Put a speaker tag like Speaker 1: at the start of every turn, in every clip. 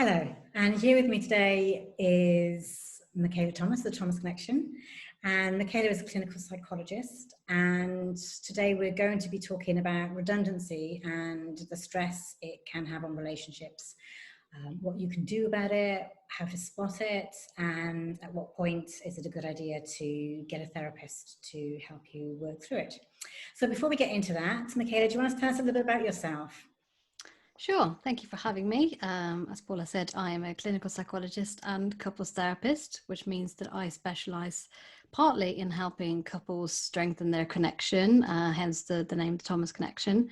Speaker 1: Hello, and here with me today is Michaela Thomas, the Thomas Connection. And Michaela is a clinical psychologist, and today we're going to be talking about redundancy and the stress it can have on relationships, what you can do about it, how to spot it, and at what point is it a good idea to get a therapist to help you work through it. So before we get into that, Michaela, do you want to tell us a little bit about yourself?
Speaker 2: Sure, thank you for having me. As Paula said, I am a clinical psychologist and couples therapist, which means that I specialise partly in helping couples strengthen their connection, hence the name, the Thomas Connection.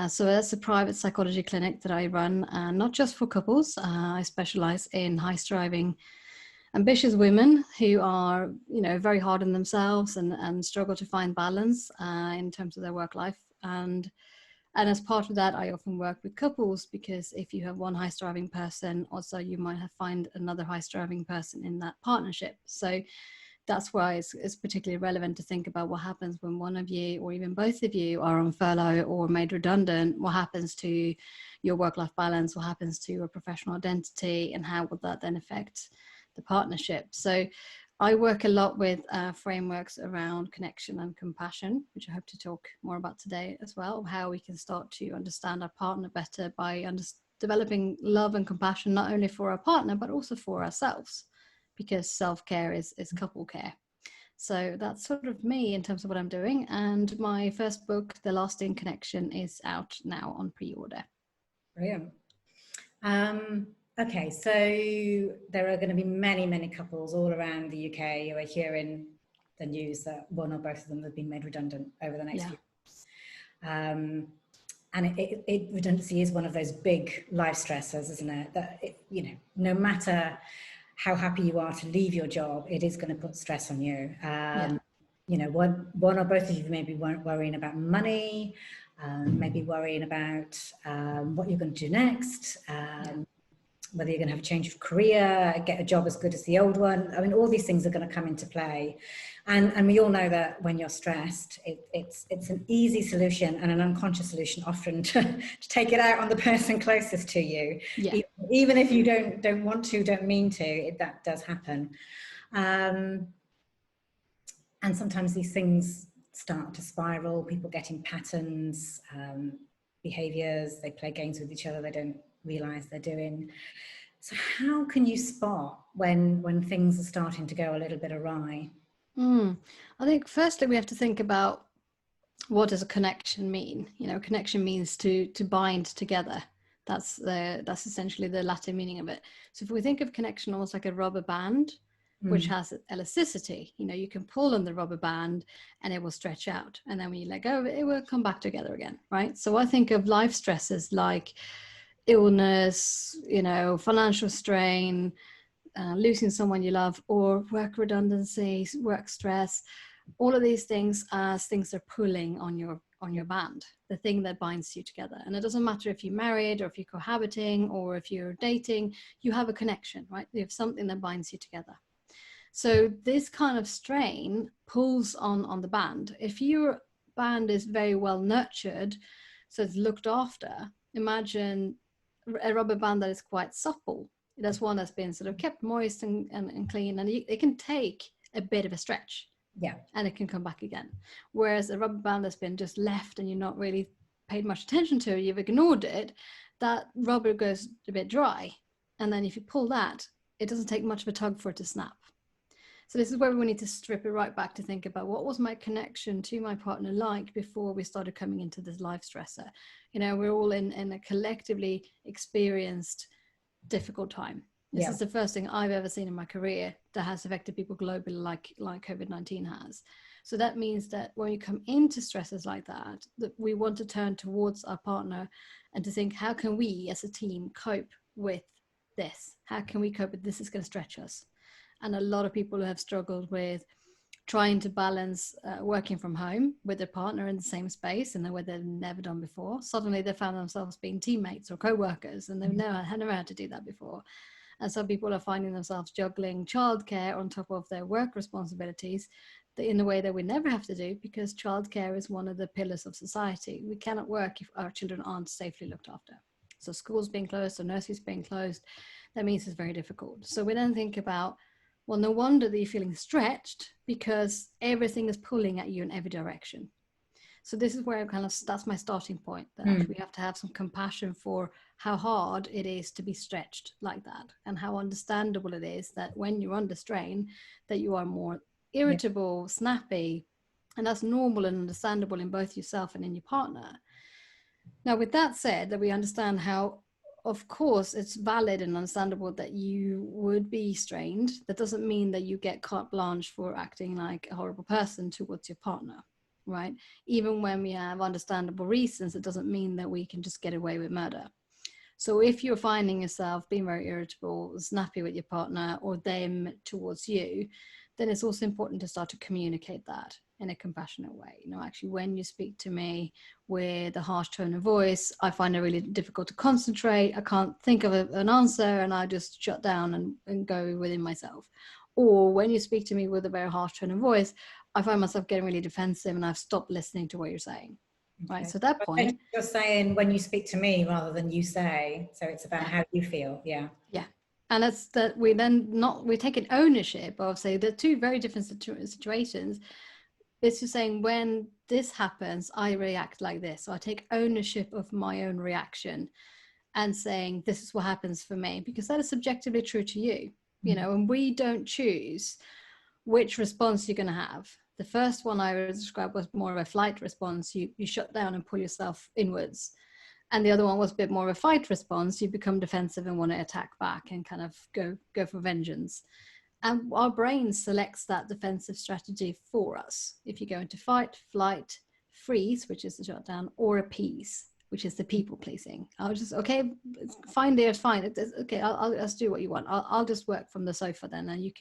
Speaker 2: So that's a private psychology clinic that I run, not just for couples. I specialise in high-striving, ambitious women who are, very hard on themselves and struggle to find balance in terms of their work life. And as part of that, I often work with couples because if you have one high-striving person, also you might find another high-striving person in that partnership. So that's why it's particularly relevant to think about what happens when one of you or even both of you are on furlough or made redundant. What happens to your work-life balance? What happens to your professional identity? And how will that then affect the partnership? So I work a lot with frameworks around connection and compassion, which I hope to talk more about today as well, how we can start to understand our partner better by developing love and compassion, not only for our partner, but also for ourselves, because self-care is couple care. So that's sort of me in terms of what I'm doing. And my first book, The Lasting Connection, is out now on pre-order.
Speaker 1: Brilliant. Okay, so there are going to be many couples all around the UK who are hearing the news that one or both of them have been made redundant over the next few months. And redundancy is one of those big life stressors, isn't it? That, no matter how happy you are to leave your job, it is going to put stress on you. One or both of you maybe weren't worrying about money, maybe worrying about what you're going to do next. Whether you're going to have a change of career, get a job as good as the old one. I mean, all these things are going to come into play. And we all know that when you're stressed, it's an easy solution and an unconscious solution often to take it out on the person closest to you.
Speaker 2: Yeah.
Speaker 1: Even if you don't want to, don't mean to, that does happen. And sometimes these things start to spiral, people get in patterns, behaviors, they play games with each other, they don't realize they're doing. So how can you spot when things are starting to go a little bit awry?
Speaker 2: I think firstly we have to think about, what does a connection mean? Connection means to bind together. That's essentially the Latin meaning of it. So if we think of connection almost like a rubber band, which has elasticity, you can pull on the rubber band and it will stretch out, and then when you let go of it, it will come back together again, right? So I think of life stresses like illness, financial strain, losing someone you love, or work redundancy, work stress, all of these things as things are pulling on your band, the thing that binds you together. And it doesn't matter if you're married or if you're cohabiting or if you're dating, you have a connection, right? You have something that binds you together. So this kind of strain pulls on the band. If your band is very well nurtured, so it's looked after, imagine a rubber band that is quite supple. That's one that's been sort of kept moist and clean, and it can take a bit of a stretch.
Speaker 1: Yeah.
Speaker 2: And it can come back again. Whereas a rubber band that's been just left and you're not really paid much attention to it, you've ignored it, that rubber goes a bit dry. And then if you pull that, it doesn't take much of a tug for it to snap. So this is where we need to strip it right back to think about, what was my connection to my partner like before we started coming into this life stressor? We're all in a collectively experienced difficult time. This is the first thing I've ever seen in my career that has affected people globally like COVID-19 has. So that means that when you come into stresses like that we want to turn towards our partner and to think, how can we as a team cope with this? How can we cope with this? Is going to stretch us. And a lot of people who have struggled with trying to balance working from home with their partner in the same space in a way they've never done before. Suddenly they found themselves being teammates or co-workers, and they've never had to do that before. And some people are finding themselves juggling childcare on top of their work responsibilities in a way that we never have to do, because childcare is one of the pillars of society. We cannot work if our children aren't safely looked after. So schools being closed or nurseries being closed, that means it's very difficult. So we then think about, well, no wonder that you're feeling stretched, because everything is pulling at you in every direction. So this is where that's my starting point, that actually we have to have some compassion for how hard it is to be stretched like that, and how understandable it is that when you're under strain, that you are more irritable, snappy, and that's normal and understandable in both yourself and in your partner. Now, with that said, that we understand how, of course, it's valid and understandable that you would be strained. That doesn't mean that you get carte blanche for acting like a horrible person towards your partner, right? Even when we have understandable reasons, it doesn't mean that we can just get away with murder. So if you're finding yourself being very irritable, snappy with your partner, or them towards you, then it's also important to start to communicate that in a compassionate way. You know, actually, when you speak to me with a harsh tone of voice, I find it really difficult to concentrate. I can't think of an answer, and I just shut down and go within myself. Or when you speak to me with a very harsh tone of voice, I find myself getting really defensive, and I've stopped listening to what you're saying. Okay. Right. So at that point,
Speaker 1: you're saying when you speak to me rather than you say. So it's about how you feel. Yeah.
Speaker 2: Yeah. And it's that we're taking ownership of, say, the two very different situations. It's just saying, when this happens, I react like this. So I take ownership of my own reaction and saying, this is what happens for me, because that is subjectively true to you, you know, and we don't choose which response you're going to have. The first one I would describe was more of a flight response. You shut down and pull yourself inwards. And the other one was a bit more of a fight response. You become defensive and want to attack back and kind of go for vengeance. And our brain selects that defensive strategy for us. If you go into fight, flight, freeze, which is the shutdown, or appease, which is the people pleasing. I'll just, okay, it's fine there, it's fine. It's okay, I'll just do what you want. I'll just work from the sofa then, and you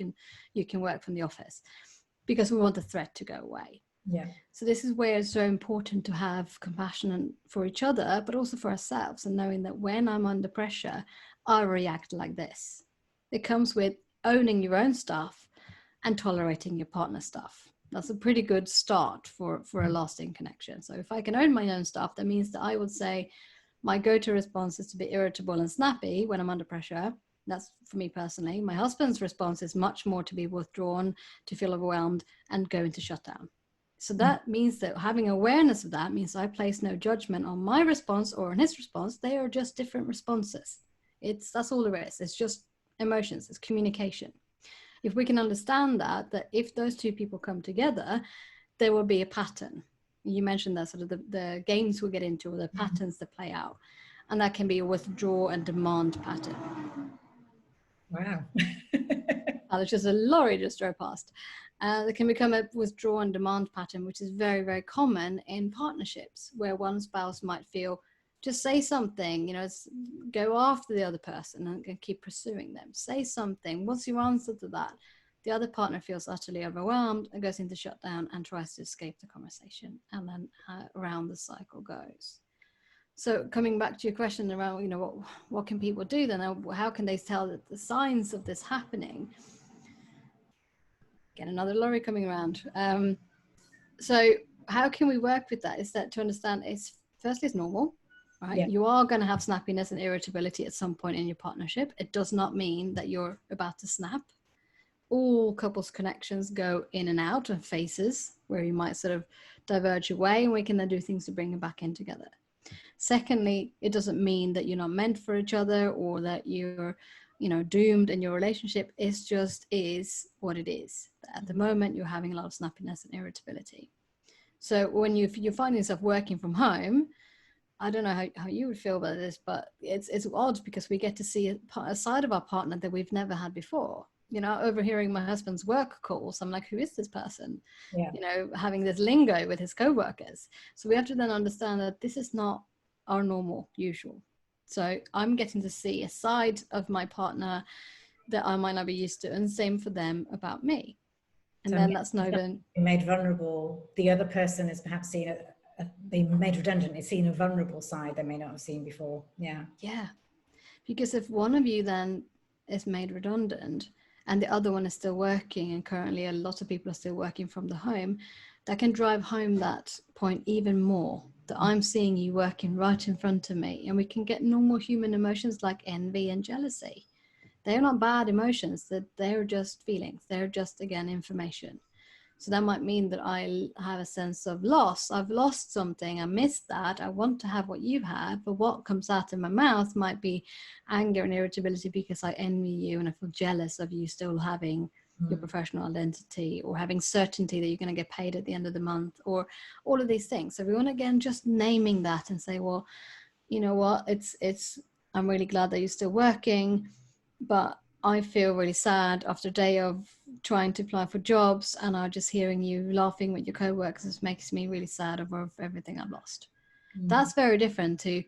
Speaker 2: can work from the office, because we want the threat to go away.
Speaker 1: Yeah.
Speaker 2: So this is where it's so important to have compassion for each other, but also for ourselves, and knowing that when I'm under pressure, I react like this. It comes with owning your own stuff and tolerating your partner's stuff. That's a pretty good start for a lasting connection. So if I can own my own stuff, that means that I would say my go-to response is to be irritable and snappy when I'm under pressure. That's for me personally. My husband's response is much more to be withdrawn, to feel overwhelmed, and go into shutdown. So that means that having awareness of that means I place no judgment on my response or on his response. They are just different responses. That's all there is. It's just emotions. It's communication. If we can understand that if those two people come together, there will be a pattern. You mentioned that sort of the games we get into, or the patterns that play out. And that can be a withdraw and demand pattern.
Speaker 1: Wow.
Speaker 2: There's just a lorry just drove past. There can become a withdraw and demand pattern, which is very, very common in partnerships, where one spouse might feel, just say something, you know, go after the other person and keep pursuing them. Say something. What's your answer to that? The other partner feels utterly overwhelmed and goes into shutdown and tries to escape the conversation. And then around the cycle goes. So coming back to your question around, you know, what can people do then? How can they tell that the signs of this happening? Get another lorry coming around. So how can we work with that? Is that to understand firstly, it's normal, right? Yeah. You are going to have snappiness and irritability at some point in your partnership. It does not mean that you're about to snap. All couples connections go in and out of phases where you might sort of diverge away, and we can then do things to bring them back in together. Secondly, it doesn't mean that you're not meant for each other, or that you're, you know, doomed in your relationship. It just is what it is. At the moment, you're having a lot of snappiness and irritability. So when you find yourself working from home, I don't know how you would feel about this, but it's odd, because we get to see a side of our partner that we've never had before. You know, overhearing my husband's work calls, I'm like, who is this person? Yeah. You know, having this lingo with his co-workers. So we have to then understand that this is not our normal, usual. So I'm getting to see a side of my partner that I might not be used to, and same for them about me. And so then that's not even
Speaker 1: made vulnerable. The other person is perhaps seen being made redundant, is seen a vulnerable side they may not have seen before. Yeah.
Speaker 2: Yeah. Because if one of you then is made redundant and the other one is still working, and currently a lot of people are still working from the home, that can drive home that point even more. that I'm seeing you working right in front of me. And we can get normal human emotions like envy and jealousy. They're not bad emotions, that they're just feelings. They're just, again, information. So that might mean that I have a sense of loss. I've lost something. I missed that. I want to have what you have. But what comes out of my mouth might be anger and irritability because I envy you and I feel jealous of you still having your professional identity, or having certainty that you're going to get paid at the end of the month, or all of these things. So we want to, again, just naming that and say, well, you know what, I'm really glad that you're still working, but I feel really sad after a day of trying to apply for jobs, and I'm just hearing you laughing with your co-workers. It makes me really sad over everything I've lost. That's very different to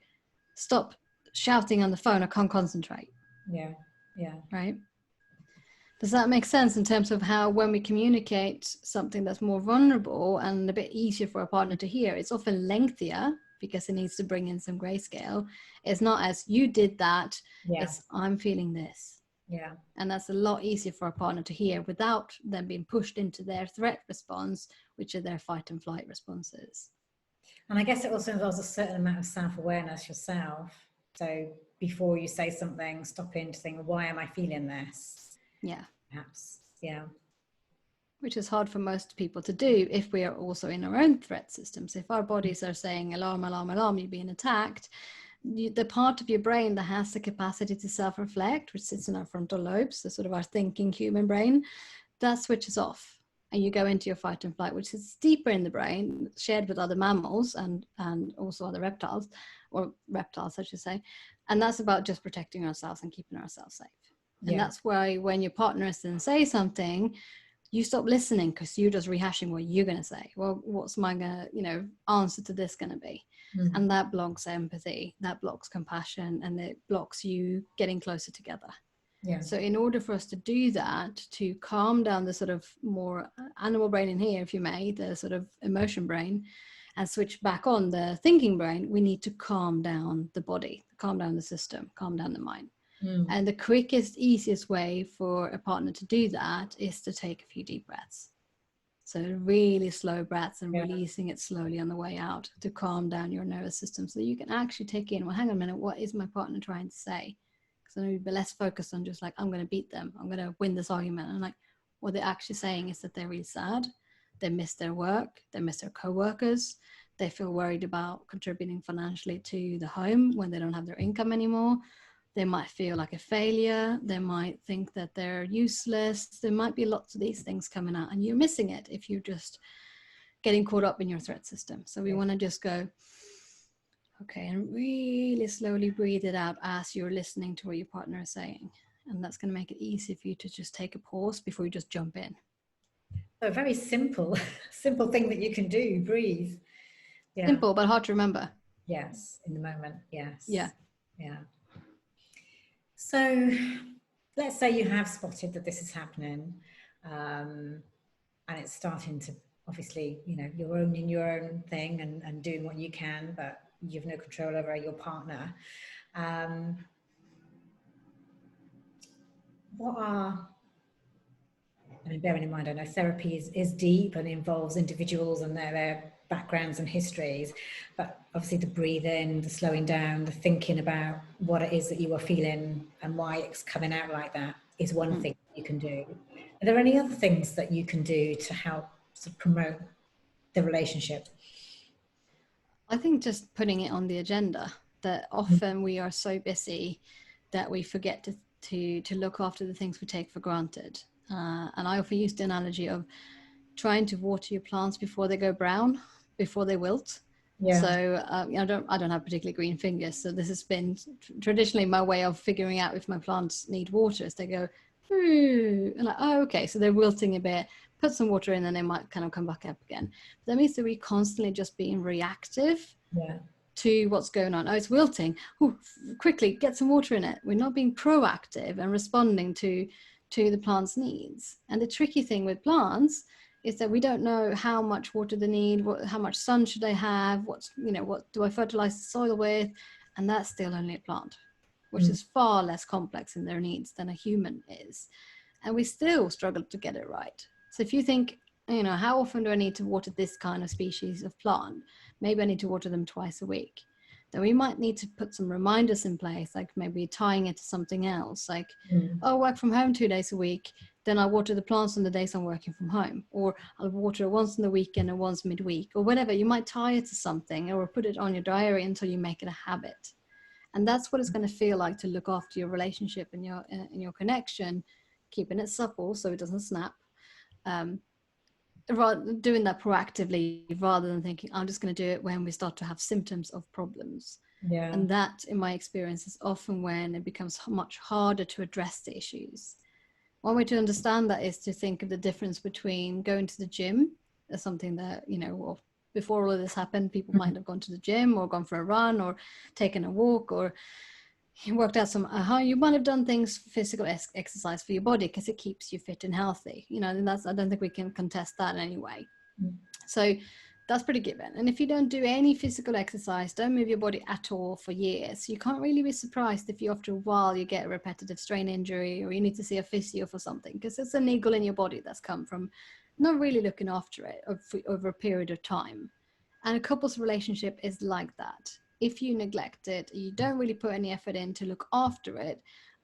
Speaker 2: stop shouting on the phone, I can't concentrate.
Speaker 1: Yeah.
Speaker 2: Right? Does that make sense in terms of how, when we communicate something that's more vulnerable and a bit easier for a partner to hear, it's often lengthier because it needs to bring in some grayscale. It's not as you did that, it's I'm feeling this.
Speaker 1: Yeah.
Speaker 2: And that's a lot easier for a partner to hear without them being pushed into their threat response, which are their fight and flight responses.
Speaker 1: And I guess it also involves a certain amount of self-awareness yourself. So before you say something, stop in to think, why am I feeling this?
Speaker 2: Yeah.
Speaker 1: Perhaps. Yeah.
Speaker 2: Which is hard for most people to do if we are also in our own threat systems. If our bodies are saying alarm, alarm, alarm, you're being attacked, the part of your brain that has the capacity to self-reflect, which sits in our frontal lobes, the sort of our thinking human brain, that switches off. And you go into your fight and flight, which is deeper in the brain, shared with other mammals and also other reptiles, or reptiles, I should say. And that's about just protecting ourselves and keeping ourselves safe. And that's why when your partner is then say something, you stop listening because you're just rehashing what you're going to say. Well, what's my answer to this going to be? And that blocks empathy, that blocks compassion, and it blocks you getting closer together. Yeah. So in order for us to do that, to calm down the sort of more animal brain in here, if you may, the sort of emotion brain, and switch back on the thinking brain, we need to calm down the body, calm down the system, calm down the mind. And the quickest, easiest way for a partner to do that is to take a few deep breaths. So really slow breaths and releasing it slowly on the way out to calm down your nervous system, so you can actually take in, well, hang on a minute, what is my partner trying to say? Because I know you'd be less focused on just like, I'm going to beat them, I'm going to win this argument. And like, what they're actually saying is that they're really sad. They miss their work. They miss their co-workers. They feel worried about contributing financially to the home when they don't have their income anymore. They might feel like a failure. They might think that they're useless. There might be lots of these things coming out, and you're missing it if you're just getting caught up in your threat system. So we want to just go, okay, and really slowly breathe it out as you're listening to what your partner is saying. And that's going to make it easy for you to just take a pause before you just jump in.
Speaker 1: So a very simple thing that you can do, breathe.
Speaker 2: Yeah. Simple, but hard to remember.
Speaker 1: Yes, in the moment, yes.
Speaker 2: Yeah.
Speaker 1: Yeah. So let's say you have spotted that this is happening, and it's starting to, obviously, you're owning your own thing and doing what you can, but you have no control over your partner. Bearing in mind, I know therapy is deep and involves individuals and their backgrounds and histories, but obviously the breathing, the slowing down, the thinking about what it is that you are feeling and why it's coming out like that is one thing you can do. Are there any other things that you can do to help sort of promote the relationship?
Speaker 2: I think just putting it on the agenda, that often we are so busy that we forget to look after the things we take for granted. And I often use the analogy of trying to water your plants before they go brown, before they wilt. Yeah. So I don't have particularly green fingers, so this has been traditionally my way of figuring out if my plants need water. Is they go, and like, oh, okay, so they're wilting a bit. Put some water in, and they might kind of come back up again. But that means that we're constantly just being reactive to what's going on. Oh, it's wilting. Ooh, quickly get some water in it. We're not being proactive and responding to the plant's needs. And the tricky thing with plants is that we don't know how much water they need, how much sun should they have, what do I fertilize the soil with, and that's still only a plant, which is far less complex in their needs than a human is, and we still struggle to get it right. So if you think you know, how often do I need to water this kind of species of plant? Maybe I need to water them twice a week. Then we might need to put some reminders in place, like maybe tying it to something else, like, oh, work from home 2 days a week, then I'll water the plants on the days I'm working from home, or I'll water once in the weekend and once midweek, or whatever. You might tie it to something or put it on your diary until you make it a habit. And that's what it's going to feel like to look after your relationship and your connection, keeping it supple so it doesn't snap. Doing that proactively rather than thinking I'm just going to do it when we start to have symptoms of problems.
Speaker 1: Yeah.
Speaker 2: And that, in my experience, is often when it becomes much harder to address the issues. One way to understand that is to think of the difference between going to the gym as something that, you know, well, before all of this happened, people might have gone to the gym or gone for a run or taken a walk or worked out some, how you might have done things, physical exercise for your body because it keeps you fit and healthy, you know, and I don't think we can contest that in any way. So that's pretty given. And if you don't do any physical exercise, don't move your body at all for years, you can't really be surprised if you, after a while, you get a repetitive strain injury or you need to see a physio for something, because it's a niggle in your body that's come from not really looking after it over a period of time. And a couple's relationship is like that. If you neglect it, you don't really put any effort in to look after it,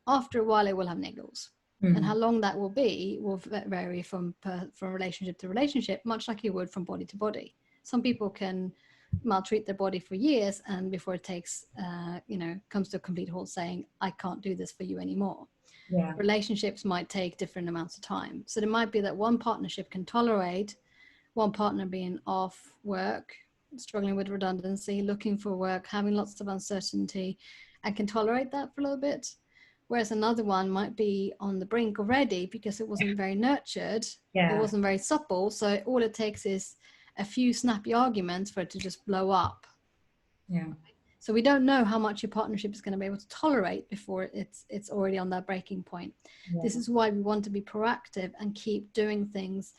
Speaker 2: after a while it will have niggles. And how long that will be will vary from relationship to relationship, much like you would from body to body. Some people can maltreat their body for years, and before it takes, comes to a complete halt saying, I can't do this for you anymore. Yeah. Relationships might take different amounts of time. So there might be that one partnership can tolerate one partner being off work, struggling with redundancy, looking for work, having lots of uncertainty, and can tolerate that for a little bit. Whereas another one might be on the brink already because it wasn't very nurtured, it wasn't very supple. So all it takes is a few snappy arguments for it to just blow up. Yeah. So we don't know how much your partnership is going to be able to tolerate before it's already on that breaking point. Yeah. This is why we want to be proactive and keep doing things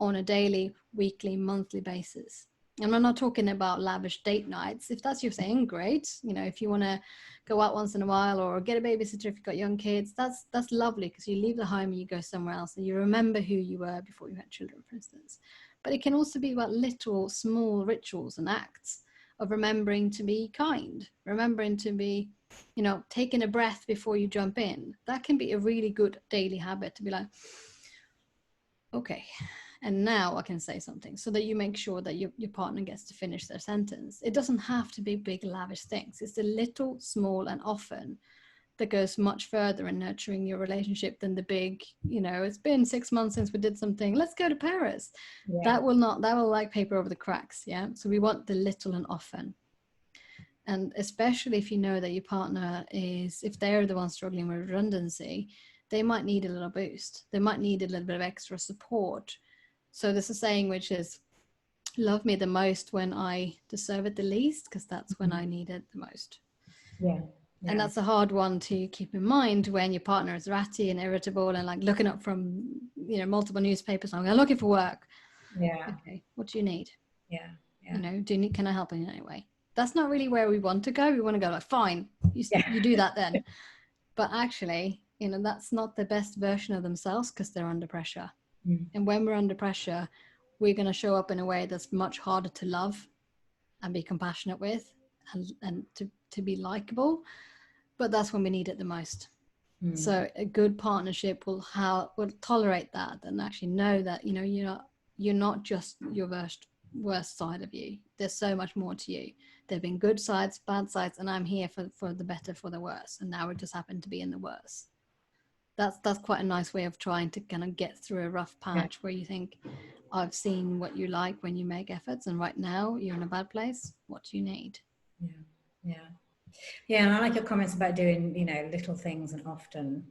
Speaker 2: on a daily, weekly, monthly basis. And I'm not talking about lavish date nights. If that's your thing, great. You know, if you want to go out once in a while or get a babysitter if you've got young kids, that's lovely, because you leave the home and you go somewhere else and you remember who you were before you had children, for instance. But it can also be about little, small rituals and acts of remembering to be kind, remembering to be, you know, taking a breath before you jump in. That can be a really good daily habit, to be like, okay, and now I can say something, so that you make sure that your partner gets to finish their sentence. It doesn't have to be big, lavish things. It's the little, small, and often that goes much further in nurturing your relationship than the big, you know, it's been 6 months since we did something, let's go to Paris. Yeah. That will like paper over the cracks. Yeah. So we want the little and often. And especially if you know that your partner is, if they're the one struggling with redundancy, they might need a little boost. They might need a little bit of extra support. So there's a saying which is, love me the most when I deserve it the least, because that's when I need it the most. Yeah. Yeah. And that's a hard one to keep in mind when your partner is ratty and irritable and like looking up from, you know, multiple newspapers. I'm looking for work. Yeah. Okay. What do you need? Yeah. Yeah. You know, can I help in any way? That's not really where we want to go. We want to go like, fine, you do that then. But actually, you know, that's not the best version of themselves because they're under pressure. And when we're under pressure, we're going to show up in a way that's much harder to love and be compassionate with and to be likable. But that's when we need it the most. So a good partnership will tolerate that and actually know that, you know, you're not just your worst side of you. There's so much more to you. There've been good sides, bad sides, and I'm here for the better, for the worse. And now it just happened to be in the worse. That's quite a nice way of trying to kind of get through a rough patch where you think, I've seen what you like when you make efforts, and right now you're in a bad place. What do you need?
Speaker 1: Yeah, and I like your comments about doing, you know, little things and often.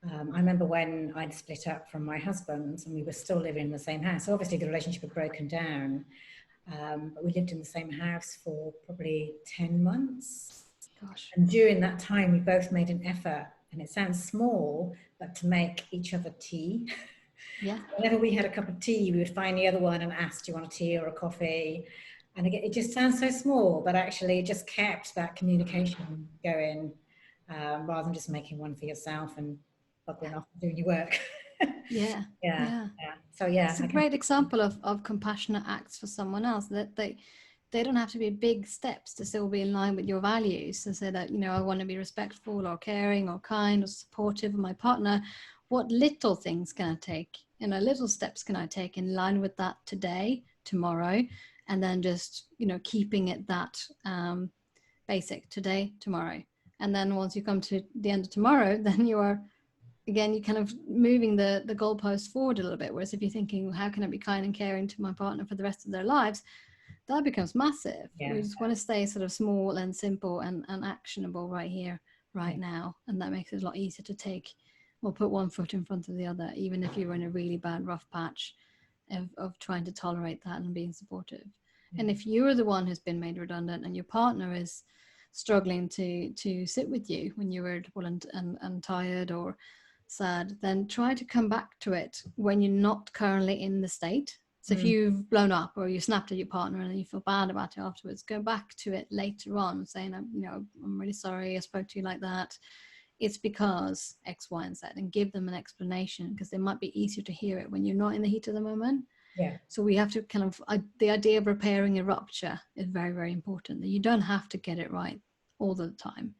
Speaker 1: I remember when I'd split up from my husband and we were still living in the same house. So obviously the relationship had broken down, but we lived in the same house for probably 10 months. Gosh. And during that time, we both made an effort, and it sounds small, but to make each other tea. Yeah. Whenever we had a cup of tea, we would find the other one and ask, do you want a tea or a coffee? And again, it just sounds so small, but actually it just kept that communication going, rather than just making one for yourself and buckling off and doing your work.
Speaker 2: Yeah.
Speaker 1: Yeah,
Speaker 2: Yeah.
Speaker 1: yeah. So yeah,
Speaker 2: It's a
Speaker 1: I can.
Speaker 2: great example of compassionate acts for someone else, that they don't have to be big steps to still be in line with your values. To say that, I want to be respectful or caring or kind or supportive of my partner. What little things can I take? Little steps can I take in line with that today, tomorrow, and then just, keeping it that basic: today, tomorrow. And then once you come to the end of tomorrow, then you're kind of moving the goalpost forward a little bit. Whereas if you're thinking, how can I be kind and caring to my partner for the rest of their lives, that becomes massive.
Speaker 1: Yeah.
Speaker 2: We just want to stay sort of small and simple and actionable right here, right now. And that makes it a lot easier to take or put one foot in front of the other, even if you're in a really bad, rough patch of trying to tolerate that and being supportive.
Speaker 1: Yeah.
Speaker 2: And if you're the one who's been made redundant and your partner is struggling to sit with you when you're irritable and tired or sad, then try to come back to it when you're not currently in the state. So if you've blown up or you snapped at your partner and you feel bad about it afterwards, go back to it later on saying, I'm really sorry I spoke to you like that. It's because X, Y, and Z, and give them an explanation, because it might be easier to hear it when you're not in the heat of the moment.
Speaker 1: Yeah.
Speaker 2: So we have to the idea of repairing a rupture is very, very important, that you don't have to get it right all the time.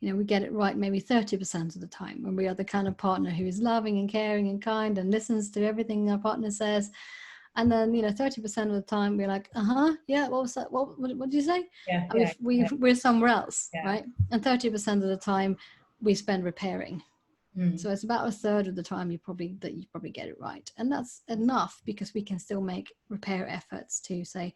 Speaker 2: We get it right maybe 30% of the time, when we are the kind of partner who is loving and caring and kind and listens to everything our partner says. And then 30% of the time we're like, yeah, what was that, what did you say?
Speaker 1: Yeah,
Speaker 2: And we're somewhere else,
Speaker 1: yeah.
Speaker 2: right? And 30% of the time we spend repairing. So it's about a third of the time you probably get it right. And that's enough, because we can still make repair efforts to say,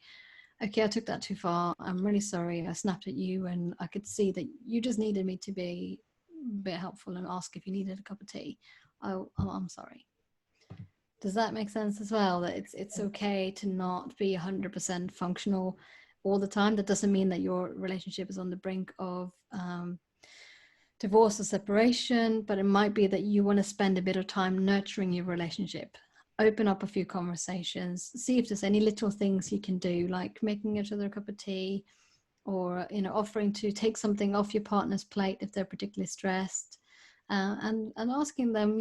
Speaker 2: okay, I took that too far. I'm really sorry. I snapped at you, and I could see that you just needed me to be a bit helpful and ask if you needed a cup of tea. I'm sorry. Does that make sense as well? That it's okay to not be 100% functional all the time. That doesn't mean that your relationship is on the brink of divorce or separation, but it might be that you want to spend a bit of time nurturing your relationship. Open up a few conversations, see if there's any little things you can do, like making each other a cup of tea, or offering to take something off your partner's plate if they're particularly stressed, and asking them,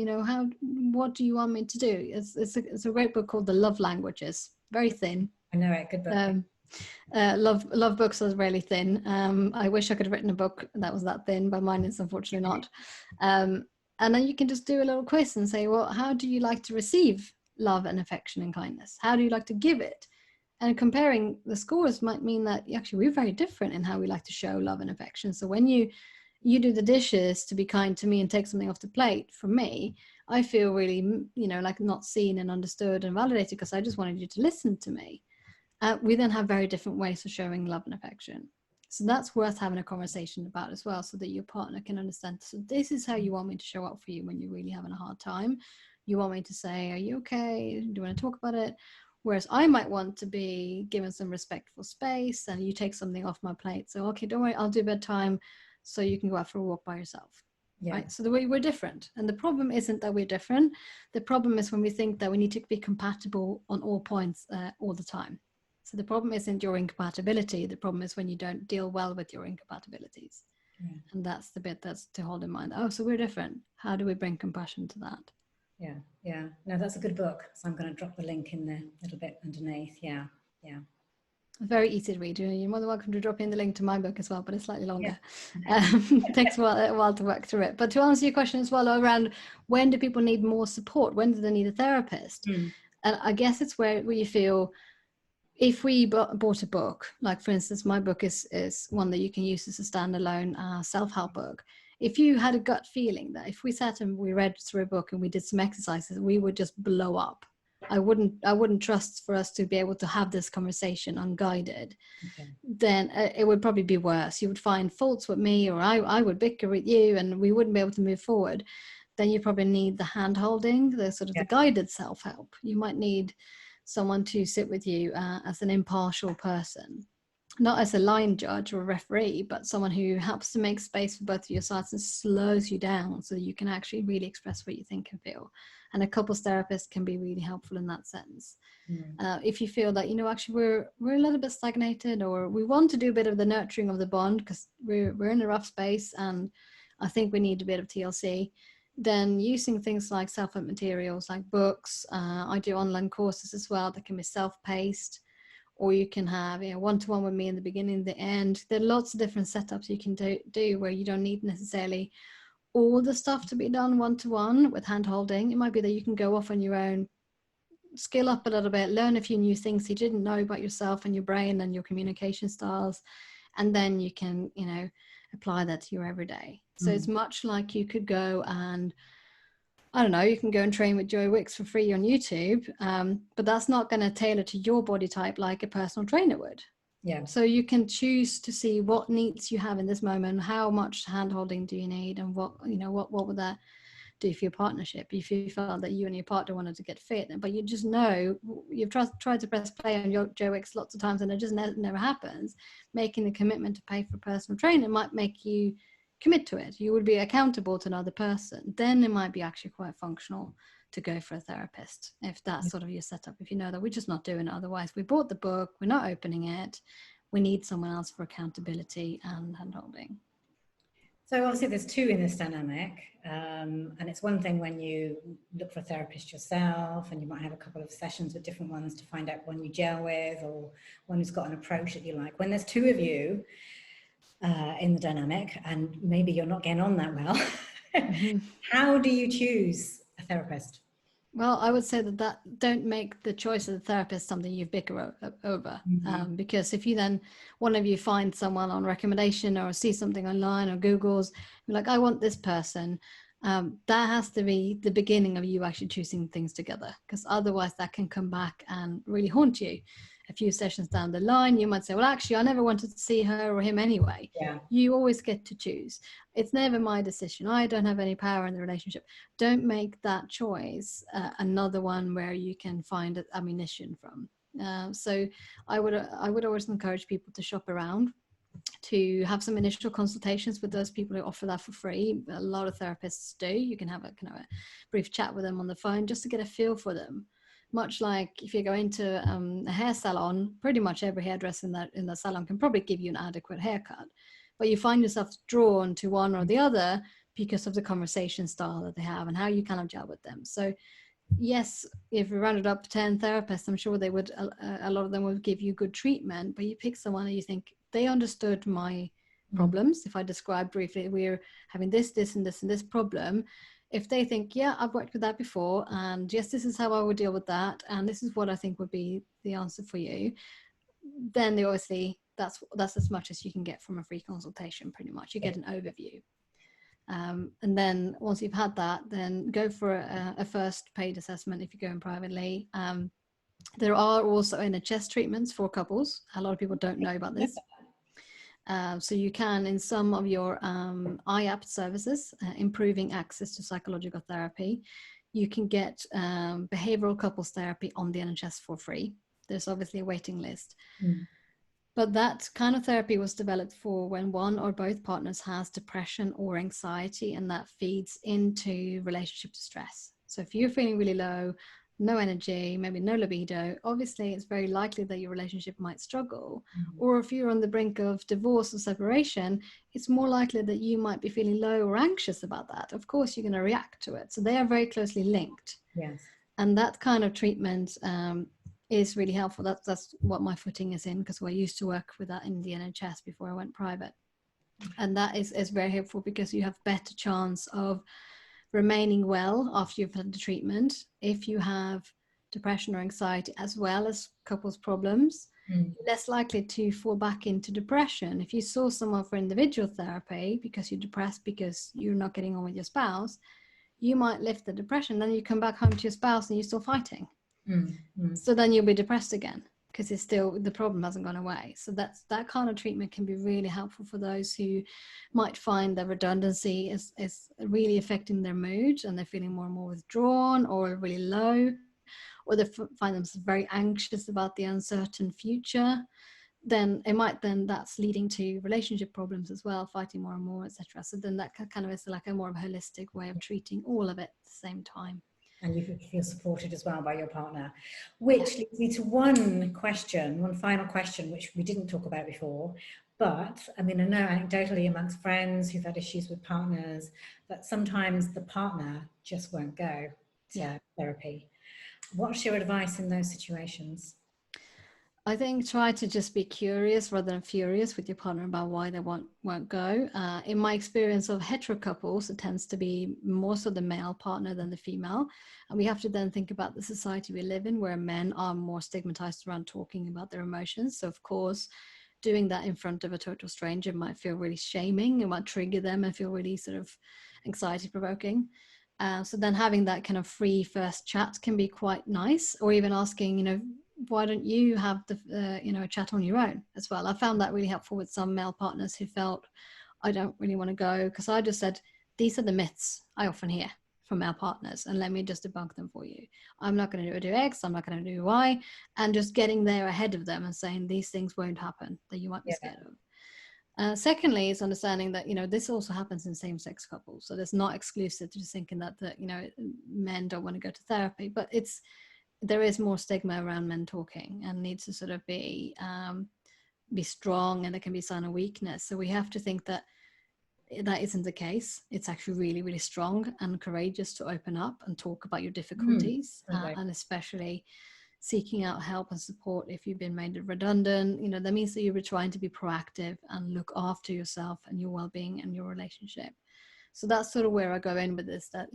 Speaker 2: what do you want me to do? It's a great book called The Love Languages. Very thin.
Speaker 1: I know it. Good book.
Speaker 2: Love books are really thin. I wish I could have written a book that was that thin, but mine is unfortunately not. And then you can just do a little quiz and say, well, how do you like to receive love and affection and kindness? How do you like to give it? And comparing the scores might mean that actually we're very different in how we like to show love and affection. So when you do the dishes to be kind to me and take something off the plate for me, I feel really, like not seen and understood and validated, because I just wanted you to listen to me. We then have very different ways of showing love and affection. So that's worth having a conversation about as well, so that your partner can understand. So this is how you want me to show up for you when you're really having a hard time. You want me to say, are you okay? Do you want to talk about it? Whereas I might want to be given some respectful space, and you take something off my plate. So, okay, don't worry, I'll do bedtime so you can go out for a walk by yourself. Yeah. Right? So the way we're different. And the problem isn't that we're different. The problem is when we think that we need to be compatible on all points all the time. So the problem isn't your incompatibility. The problem is when you don't deal well with your incompatibilities. Yeah. And that's the bit that's to hold in mind. Oh, so we're different. How do we bring compassion to that?
Speaker 1: Yeah, yeah. No, that's a good book. So I'm going to drop the link in there a little bit underneath. Yeah, yeah.
Speaker 2: Very easy to read. You're more than welcome to drop in the link to my book as well, but it's slightly longer.
Speaker 1: Yeah.
Speaker 2: It takes a while to work through it. But to answer your question as well around when do people need more support? When do they need a therapist? And I guess it's where you feel, if we bought a book, like for instance, my book is one that you can use as a standalone self-help book. If you had a gut feeling that if we sat and we read through a book and we did some exercises, we would just blow up. I wouldn't trust for us to be able to have this conversation unguided. Okay. Then it would probably be worse. You would find faults with me, or I would bicker with you, and we wouldn't be able to move forward. Then you probably need the hand holding, the sort of the guided self-help. You might need someone to sit with you as an impartial person, not as a line judge or a referee, but someone who helps to make space for both of your sides and slows you down so you can actually really express what you think and feel. And a couples therapist can be really helpful in that sense. If you feel that, actually we're a little bit stagnated, or we want to do a bit of the nurturing of the bond because we're in a rough space and I think we need a bit of TLC, then using things like self-help materials like books, I do online courses as well that can be self-paced, or you can have, you know, one-to-one with me in the beginning, the end. There are lots of different setups you can do where you don't need necessarily all the stuff to be done one-to-one with hand holding. It might be that you can go off on your own, skill up a little bit, learn a few new things you didn't know about yourself and your brain and your communication styles, and then you can, you know, apply that to your everyday. So it's much like you could go and, I don't know, you can go and train with Joy Wicks for free on YouTube, but that's not going to tailor to your body type like a personal trainer would.
Speaker 1: Yeah.
Speaker 2: So you can choose to see what needs you have in this moment, how much hand holding do you need, and what, you know, what would that do for your partnership if you felt that you and your partner wanted to get fit, but you just know you've tried to press play on your Joe Wicks lots of times and it just never happens. Making the commitment to pay for a personal trainer might make you commit to it. You would be accountable to another person. Then it might be actually quite functional to go for a therapist, if that's sort of your setup. If you know that we're just not doing it otherwise, we bought the book, we're not opening it, we need someone else for accountability and hand holding.
Speaker 1: So obviously there's two in this dynamic, and it's one thing when you look for a therapist yourself and you might have a couple of sessions with different ones to find out one you gel with or one who's got an approach that you like. When there's two of you in the dynamic and maybe you're not getting on that well, how do you choose a therapist?
Speaker 2: Well, I would say that don't make the choice of the therapist something you bicker over. Because if you then, one of you finds someone on recommendation or see something online or Google's, you're like, I want this person, that has to be the beginning of you actually choosing things together, because otherwise that can come back and really haunt you. A few sessions down the line, you might say, well, actually, I never wanted to see her or him anyway.
Speaker 1: Yeah.
Speaker 2: You always get to choose. It's never my decision. I don't have any power in the relationship. Don't make that choice another one where you can find ammunition from. So I would always encourage people to shop around, to have some initial consultations with those people who offer that for free. A lot of therapists do. You can have a kind of a brief chat with them on the phone just to get a feel for them. Much like if you go into a hair salon, pretty much every hairdresser in that salon can probably give you an adequate haircut, but you find yourself drawn to one or the other because of the conversation style that they have and how you kind of gel with them. So yes, if we rounded up 10 therapists, I'm sure they would, a lot of them would give you good treatment, but you pick someone and you think they understood my problems. If I describe briefly, we're having this and this problem. If they think, yeah, I've worked with that before, and yes, this is how I would deal with that, and this is what I think would be the answer for you, then they obviously, that's as much as you can get from a free consultation, pretty much. You get an overview. And then once you've had that, then go for a first paid assessment if you're going privately. There are also NHS treatments for couples. A lot of people don't know about this. So you can, in some of your IAP services, improving access to psychological therapy, you can get behavioral couples therapy on the NHS for free. There's obviously a waiting list. But that kind of therapy was developed for when one or both partners has depression or anxiety, and that feeds into relationship distress. So if you're feeling really low, no energy, maybe no libido, obviously it's very likely that your relationship might struggle. Or if you're on the brink of divorce or separation, it's more likely that you might be feeling low or anxious about that. Of course, you're going to react to it. So they are very closely linked.
Speaker 1: Yes.
Speaker 2: And that kind of treatment is really helpful. That's what my footing is in, because I used to work with that in the NHS before I went private. And that is very helpful because you have better chance of remaining well after you've had the treatment. If you have depression or anxiety as well as couples problems, less likely to fall back into depression. If you saw someone for individual therapy because you're depressed because you're not getting on with your spouse, you might lift the depression, then you come back home to your spouse and you're still fighting. So then you'll be depressed again because it's still, the problem hasn't gone away. So that kind of treatment can be really helpful for those who might find that redundancy is really affecting their mood and they're feeling more and more withdrawn or really low, or they find themselves very anxious about the uncertain future. Then that's leading to relationship problems as well, fighting more and more, etc. So then that kind of is like a more of a holistic way of treating all of it at the same time.
Speaker 1: And you feel supported as well by your partner, which leads me to one final question, which we didn't talk about before. But I mean, I know anecdotally amongst friends who've had issues with partners that sometimes the partner just won't go
Speaker 2: Yeah.
Speaker 1: to therapy. What's your advice in those situations?
Speaker 2: I think try to just be curious rather than furious with your partner about why they won't go. In my experience of hetero couples, it tends to be more so the male partner than the female. And we have to then think about the society we live in, where men are more stigmatized around talking about their emotions. So of course, doing that in front of a total stranger might feel really shaming. It might trigger them and feel really sort of anxiety provoking. So then having that kind of free first chat can be quite nice, or even asking, why don't you have the a chat on your own as well. I found that really helpful with some male partners who felt, I don't really want to go, because I just said, these are the myths I often hear from male partners, and let me just debunk them for you. I'm not going to do X, I'm not going to do Y, and just getting there ahead of them and saying these things won't happen that you might be scared of. Secondly, is understanding that this also happens in same-sex couples, so it's not exclusive to just thinking that men don't want to go to therapy, but there is more stigma around men talking, and needs to sort of be strong, and it can be a sign of weakness. So we have to think that isn't the case. It's actually really, really strong and courageous to open up and talk about your difficulties, and especially seeking out help and support if you've been made redundant. That means that you're trying to be proactive and look after yourself and your well-being and your relationship. So that's sort of where I go in with this, that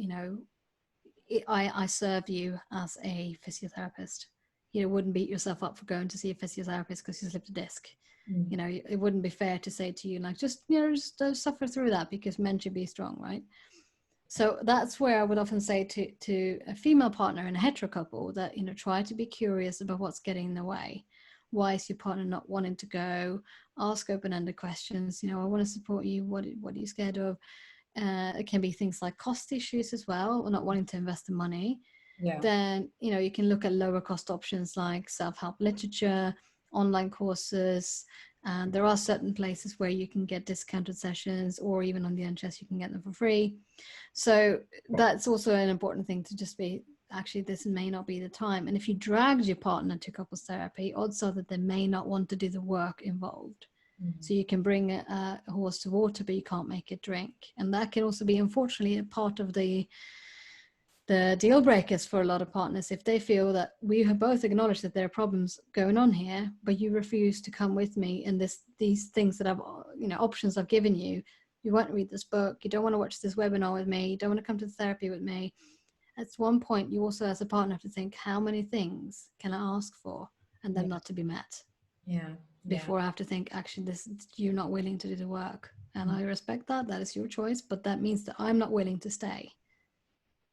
Speaker 2: I serve you as a physiotherapist. Wouldn't beat yourself up for going to see a physiotherapist because you slipped a disc. It wouldn't be fair to say to you, like, just suffer through that, because men should be strong, right? So that's where I would often say to a female partner in a hetero couple that, try to be curious about what's getting in the way. Why is your partner not wanting to go? Ask open-ended questions. I want to support you. What are you scared of? It can be things like cost issues as well, or not wanting to invest the money. Then you can look at lower cost options like self-help literature, online courses, and there are certain places where you can get discounted sessions, or even on the NHS you can get them for free. So that's also an important thing, to just be, actually this may not be the time. And if you dragged your partner to couples therapy, odds are that they may not want to do the work involved. So you can bring a horse to water, but you can't make it drink. And that can also be, unfortunately, a part of the deal breakers for a lot of partners. If they feel that we have both acknowledged that there are problems going on here, but you refuse to come with me, and these things that I've, options I've given you, you won't read this book, you don't want to watch this webinar with me, you don't want to come to therapy with me. At one point, you also, as a partner, have to think, how many things can I ask for and then not to be met? Before I have to think, actually, you're not willing to do the work. And I respect that is your choice, but that means that I'm not willing to stay.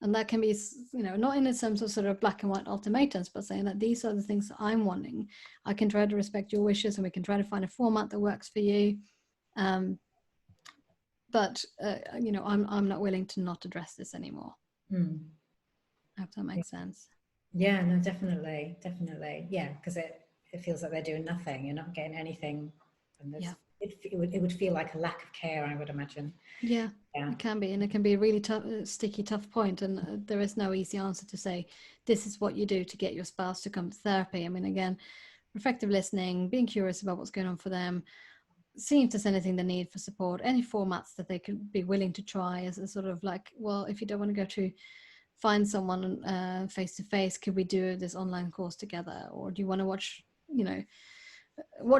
Speaker 2: And that can be, not in a sense of sort of black and white ultimatums, but saying that these are the things that I'm wanting. I can try to respect your wishes, and we can try to find a format that works for you. But I'm not willing to not address this anymore. I hope that makes sense.
Speaker 1: Yeah, no, definitely. Yeah, because it feels like they're doing nothing. You're not getting anything. And it would feel like a lack of care, I would imagine.
Speaker 2: Yeah, it can be, and it can be a really tough, sticky, tough point. And there is no easy answer to say, this is what you do to get your spouse to come to therapy. I mean, again, reflective listening, being curious about what's going on for them, seeing if there's anything they need for support, any formats that they could be willing to try, as a sort of like, well, if you don't want to go to find someone face to face, could we do this online course together? Or do you want to watch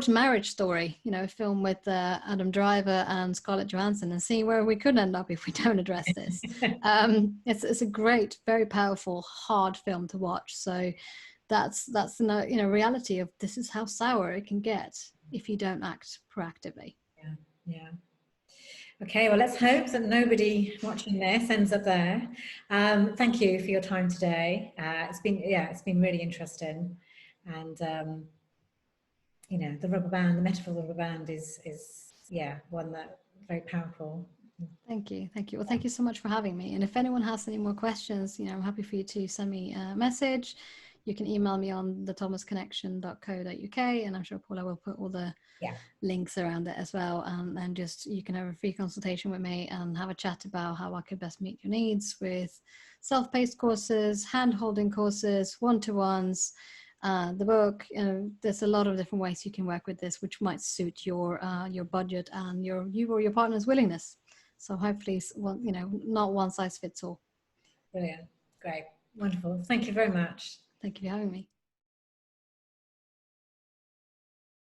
Speaker 2: Marriage Story, a film with Adam Driver and Scarlett Johansson, and see where we could end up if we don't address this. It's a great, very powerful, hard film to watch. So that's the reality of, this is how sour it can get if you don't act proactively.
Speaker 1: Yeah. Okay, well, let's hope that nobody watching this ends up there. Thank you for your time today. It's been really interesting, and the rubber band, the metaphor rubber band is one that very powerful.
Speaker 2: Thank you. Well, thank you so much for having me. And if anyone has any more questions, I'm happy for you to send me a message. You can email me on thethomasconnection.co.uk, and I'm sure Paula will put all the links around it as well. And just, you can have a free consultation with me and have a chat about how I could best meet your needs with self-paced courses, hand-holding courses, one-to-ones, The book, there's a lot of different ways you can work with this, which might suit your budget and you or your partner's willingness. So hopefully, not one size fits all.
Speaker 1: Brilliant. Great. Wonderful. Thank you very much.
Speaker 2: Thank you for having me.